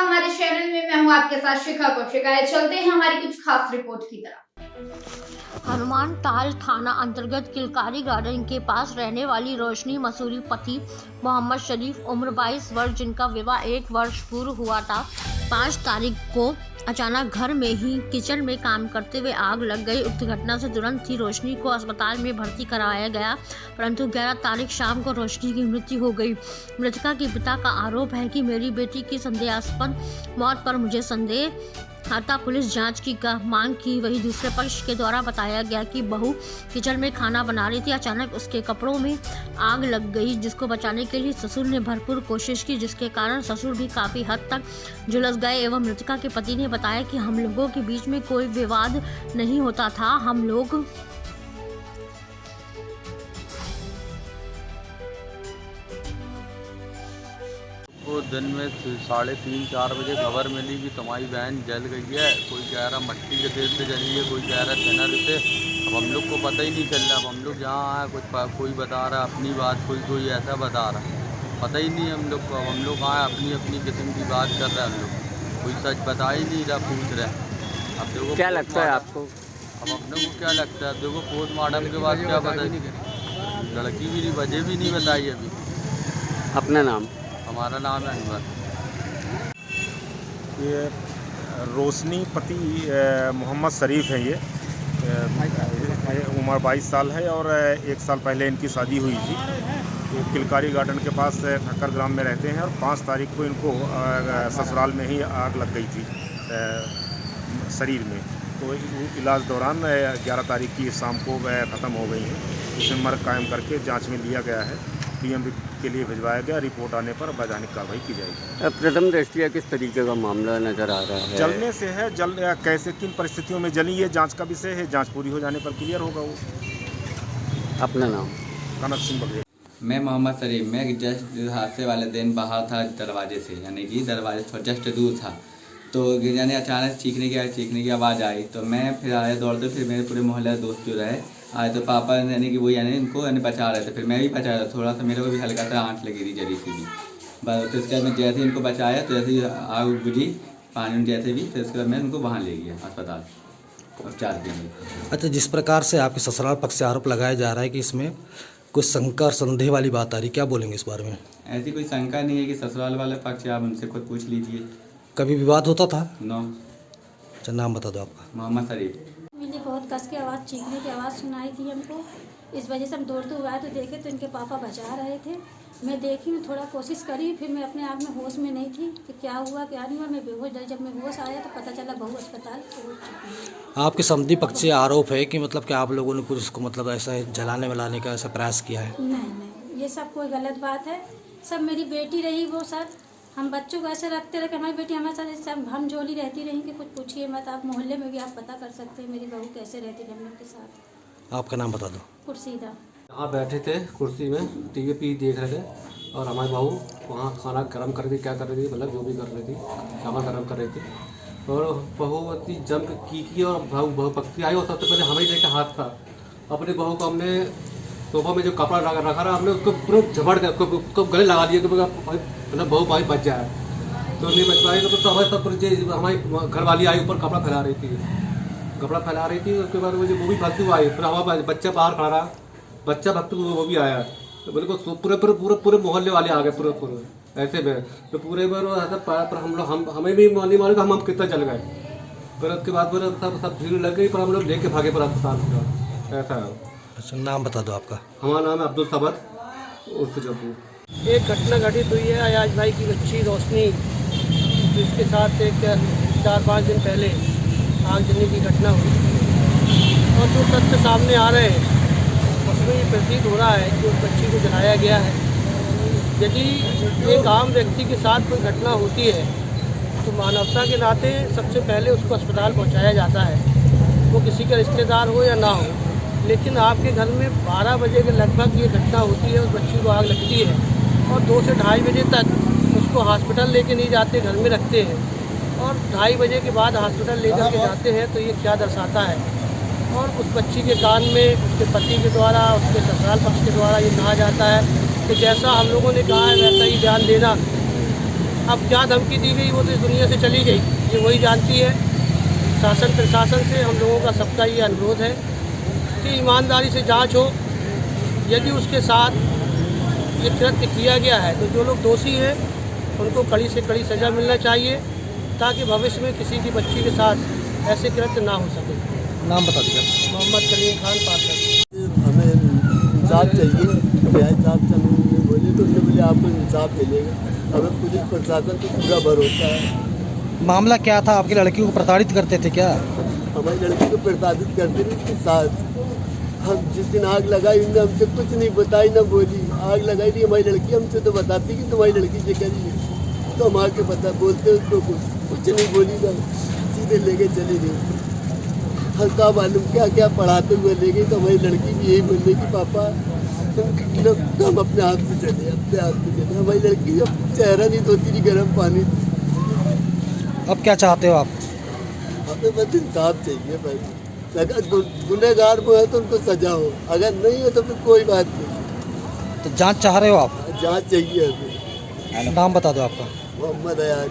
हमारे चैनल में। मैं हूं आपके साथ शिखा कौशिक। चलते हैं हमारी कुछ खास रिपोर्ट की तरफ। हनुमान ताल थाना अंतर्गत किलकारी गार्डन के पास रहने वाली रोशनी मसूरी पति मोहम्मद शरीफ उम्र 22 वर्ष, जिनका विवाह 1 वर्ष पूर्व हुआ था, 5 तारीख को अचानक घर में ही किचन में काम करते हुए आग लग गई। उक्त घटना से तुरंत ही रोशनी को अस्पताल में भर्ती कराया गया, परंतु 11 तारीख शाम को रोशनी की मृत्यु हो गई। मृतका के पिता का आरोप है कि मेरी बेटी की संदेहास्पद मौत पर मुझे संदेह आता, पुलिस जांच की मांग की। वही दूसरे पक्ष के द्वारा बताया गया कि बहू किचन में खाना बना रही थी, अचानक उसके कपड़ों में आग लग गई, जिसको बचाने के लिए ससुर ने भरपूर कोशिश की, जिसके कारण ससुर भी काफ़ी हद तक झुलस गए। एवं मृतका के पति ने बताया कि हम लोगों के बीच में कोई विवाद नहीं होता था, हम लोग को दिन में 3:30-4 बजे खबर मिली कि तुम्हारी बहन जल गई है। कोई कह रहा मट्टी के तेल से जली है, कोई कह रहा थिनर से। अब हम लोग को पता ही नहीं चल रहा। अब हम लोग जहाँ आए कोई बता रहा अपनी बात, कोई ऐसा बता रहा, पता ही नहीं हम लोग को। अब हम लोग आए अपनी अपनी किस्म की बात कर रहे हैं। हम लोग कोई सच बता ही नहीं रहा, पूछ रहे। अब देखो क्या लगता है आपको? अब अपने को क्या लगता है, देखो पोस्टमार्टम के बाद क्या बताइए। लड़की भी नहीं, वजह भी नहीं बताई अभी। अपना नाम? हमारा नाम है अनवर। ये रोशनी पति मोहम्मद शरीफ है। ये उम्र 22 साल है और 1 साल पहले इनकी शादी हुई थी। ये किलकारी गार्डन के पास ठक्कर ग्राम में रहते हैं और 5 तारीख को इनको ससुराल में ही आग लग गई थी शरीर में। तो इलाज दौरान 11 तारीख की शाम को वह ख़त्म हो गई हैं। इसमें मर्ग कायम करके जांच में लिया गया है, पीएम के लिए भिजवाया गया। रिपोर्ट आने पर वैधानिक कार्रवाई की जाएगी। प्रथम दृष्टया किस तरीके का मामला नज़र आ रहा है? जलने से है, कैसे किन परिस्थितियों में जली, ये जांच का विषय है। जांच पूरी हो जाने पर क्लियर होगा वो। अपना नाम? कनक सिंह बघेल। मैं मोहम्मद शरीफ। मैं जस्ट हादसे वाले दिन बाहर था दरवाजे से, यानी कि दरवाजे से जस्ट दूर था, तो यानी अचानक चीखने की आवाज़ आई। तो मैं फिर आया दौड़ते, फिर मेरे पूरे मोहल्ले दोस्त जो रहे आए, तो पापा यानी कि वो यानी इनको बचा रहे थे। फिर मैं भी बचा रहा था, थोड़ा सा मेरे को भी हल्का सा आँच लगी थी जरी सी भी। बस उसके बाद मैं जैसे ही इनको बचाया तो जैसे ही आग बुझी, पानी जैसे भी, फिर उसके बाद मैं उनको वहाँ ले गया अस्पताल उपचार के लिए। अच्छा, जिस प्रकार से आपके ससुराल पक्ष से आरोप लगाया जा रहा है कि इसमें कुछ शंका और संदेह वाली बात आ रही, क्या बोलेंगे इस बारे में? ऐसी कोई शंका नहीं है कि ससुराल वाले पक्ष, आप उनसे खुद पूछ लीजिए। कभी विवाद होता था? नो। अच्छा, नाम बता दो आपका। मोहम्मद शरीफ। मुझे बहुत कस की आवाज़, चीखने की आवाज़ सुनाई थी हमको। इस वजह से हम दौड़ते हुए आए तो देखे तो इनके पापा बचा रहे थे। मैं देखी, थोड़ा कोशिश करी, फिर मैं अपने आप में होश में नहीं थी कि क्या हुआ क्या नहीं हुआ। मैं बेहोश रही। जब मैं होश आया तो पता चला बहू अस्पताल पहुँच चुकी है। आपके समधी पक्ष से आरोप है कि मतलब कि आप लोगों ने कुछ उसको मतलब ऐसा जलाने वलाने का ऐसा प्रयास किया है? नहीं, ये सब कोई गलत बात है। सब मेरी बेटी रही वो सर। हम बच्चों को ऐसे रखते रहे कि हमारी बेटी हमारे साथ सब हम झोली रहती रही कि कुछ पूछिए मत। आप मोहल्ले में भी आप पता कर सकते हैं मेरी बहू कैसे रहती थी हम लोग के साथ। आपका नाम बता दो। कुर्सीदा। यहाँ बैठे थे कुर्सी में, टीवी देख रहे थे और हमारी बहू वहाँ खाना गर्म कर रही थी, क्या कर रही थी, मतलब जो भी कर रही थी, चावल गर्म कर रही थी। और बहू इतनी जम की और बहू पकती आई। और सबसे पहले हमें लेकर हाथ था। अपनी बहू को हमने सोफा में जो कपड़ा रखा रहा, हमने उसको पूरा झपड़ के उसको गले लगा दिया कि मतलब बहू भाई बच जाए। तो नहीं बच पाई तो हमारे सब हमारी घरवाली आई, ऊपर कपड़ा फैला रही थी। उसके बाद मुझे वो भी भागती हुआ आई। फिर हमारा बच्चा बाहर खड़ा रहा, बच्चा भागते हुए वो भी आया। तो बिल्कुल पूरे मोहल्ले वाले आ गए पूरे ऐसे में। तो पूरे बार पर हमें भी नहीं मालूम कि हम कितना जल गए। फिर उसके बाद फिर सब भीड़ लग गई, पर हम लोग लेके भागे पर अस्पताल। ऐसा है। अच्छा, नाम बता दो आपका। हमारा नाम है अब्दुल सबद उर्फ जब्बू। एक घटना घटित हुई है अयाज भाई की बच्ची रोशनी, जिसके साथ एक 4-5 दिन पहले आग जलने की घटना हुई। और जो तथ्य सामने आ रहे हैं उसमें ये प्रतीत हो रहा है कि उस बच्ची को जलाया गया है। यदि एक आम व्यक्ति के साथ कोई घटना होती है तो मानवता के नाते सबसे पहले उसको अस्पताल पहुंचाया जाता है, वो किसी का रिश्तेदार हो या ना हो। लेकिन आपके घर में 12 बजे के लगभग ये घटना होती है, उस बच्ची को आग लगती है और 2 से ढाई बजे तक उसको हॉस्पिटल लेके नहीं जाते, घर में रखते हैं। और 2:30 बजे के बाद हॉस्पिटल लेकर के जाते हैं। तो ये क्या दर्शाता है? और उस बच्ची के कान में उसके पति के द्वारा, उसके ससुराल पक्ष के द्वारा ये कहा जाता है कि जैसा हम लोगों ने कहा है वैसा ही ध्यान देना। अब क्या धमकी दी गई वो तो इस दुनिया से चली गई, ये वही जानती है। शासन प्रशासन से हम लोगों का सबका ये अनुरोध है कि ईमानदारी से जांच हो। यदि उसके साथ ये कृत्य किया गया है तो जो लोग दोषी हैं उनको कड़ी से कड़ी सज़ा मिलना चाहिए, ताकि भविष्य में किसी की बच्ची के साथ ऐसे कृत्य ना हो सके। नाम बता दीजिए। मोहम्मद कलीम खान पार्षद। हमें इंसाफ चाहिए, साहब से हम बोले तो उन्होंने बोले आपको इंसाफ मिलेगा। हमें पुलिस प्रशासन को पूरा भरोसा है। मामला क्या था? आपकी लड़की को प्रताड़ित करते थे क्या? हमारी लड़की को प्रताड़ित करते थे उसकी सास। हम जिस दिन आग लगाई उनने हमसे कुछ नहीं बताई, ना बोली। आग लगाई थी हमारी लड़की, हमसे तो बताती कि तुम्हारी लड़की ये करी है, तो हम आके बता बोलते उसको कुछ नहीं बोली ना, सीधे लेके चले गए। हल्का मालूम क्या क्या पढ़ाते हुए ले गई, तो हमारी लड़की भी यही बोल रही कि पापा हम अपने हाथ से चले, अपने हाथ से चले। हमारी लड़की अब चेहरा नहीं धोती थी गर्म पानी। अब क्या चाहते हो आप? हमें बस इंसाफ चाहिए भाई। अगर गुनहगार वो है तो उनको सजा हो, अगर नहीं है तो फिर कोई बात नहीं। तो जांच चाह रहे हो आप? जांच चाहिए हमें। नाम बता दो आपका। मोहम्मद अयाज।